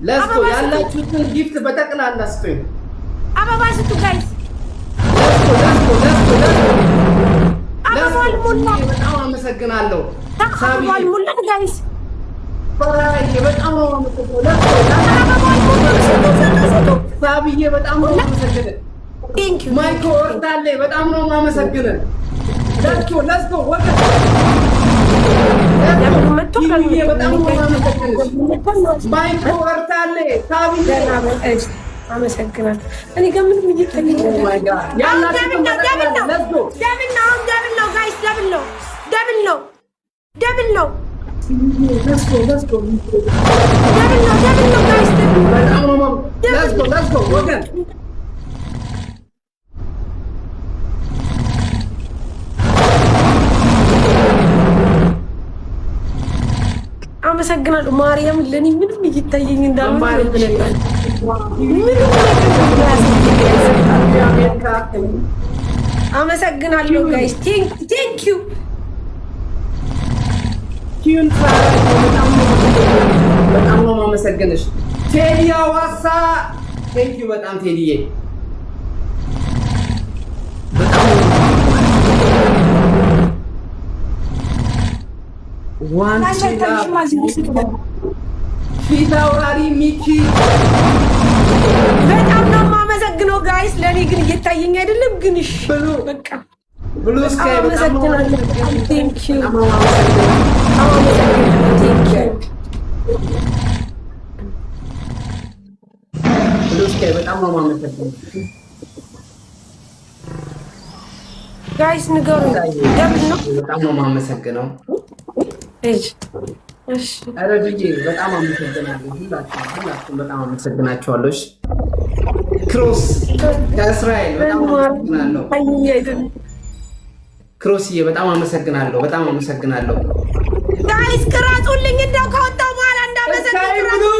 ለስቶ ያላችሁትን ጊፍት በጠቅላላ ስጡኝ። አበባ ስጡ ጋይስ። አበባል ሙላ። በጣም አመሰግናለሁ። አበባል ሙላ ጋይስ። በጣም ነው አመሰግናለሁ። ሳብዬ በጣም ነው አመሰግናለሁ። ቴንክ ዩ ማይኮ ወርዳለ በጣም ነው አመሰግናለሁ። ለስቶ ወደ ማይኮ ወርዳለ ሳብዬ አመሰግናለሁ። እኔ ጋር ምንም እየተገኘ አመሰግናለሁ። ማርያም ለኔ ምንም እየታየኝ እንዳልሆነ አመሰግናለሁ ጋይስ። ቴንክ ዩ በጣም ነው የማመሰግንሽ ቴዲ አዋሳ። ቴንክ ዩ በጣም ቴዲዬ ፊት አውራሪ ሚኪ በጣም ነው የማመሰግነው ጋይስ። ለኔ ግን እየታየኝ አይደለም ግን እሺ በቃ ብሉ ስካይ በጣም ነው ቴንክ ዩ ብሉ ስካይ በጣም ነው የማመሰግነው ጋይስ። ንገሩኝ ደብል ነው በጣም ነው የማመሰግነው። እሺ ኧረ ብዬ በጣም አመሰግናለሁ። ሁላችሁም በጣም አመሰግናችኋለሁ። ክሮስ ከእስራኤል በጣም አመሰግናለሁ። ክሮስዬ በጣም አመሰግናለሁ። በጣም አመሰግናለሁ። ጋይስ ቅረጹልኝ እንደው ከወጣሁ በኋላ እንዳመሰግናችሁ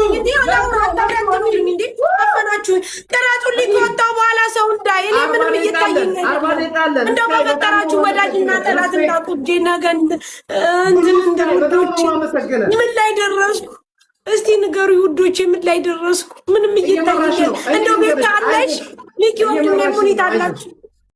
ቅረጹልኝ ከወጣሁ በኋላ ሰው እንዳይ እኔ ምንም እየታየኝ እንደው በፈጠራችሁ ወዳጅና ጠላት እንዳቁጄ ነገ እንትን ውዶቼ ምን ላይ ደረስኩ? እስቲ ንገሩ ውዶቼ ምን ላይ ደረስኩ? ምንም እየታየኝ እንደው ቤት አለሽ ሚኪ ወንድሜ ሙኒት አላችሁ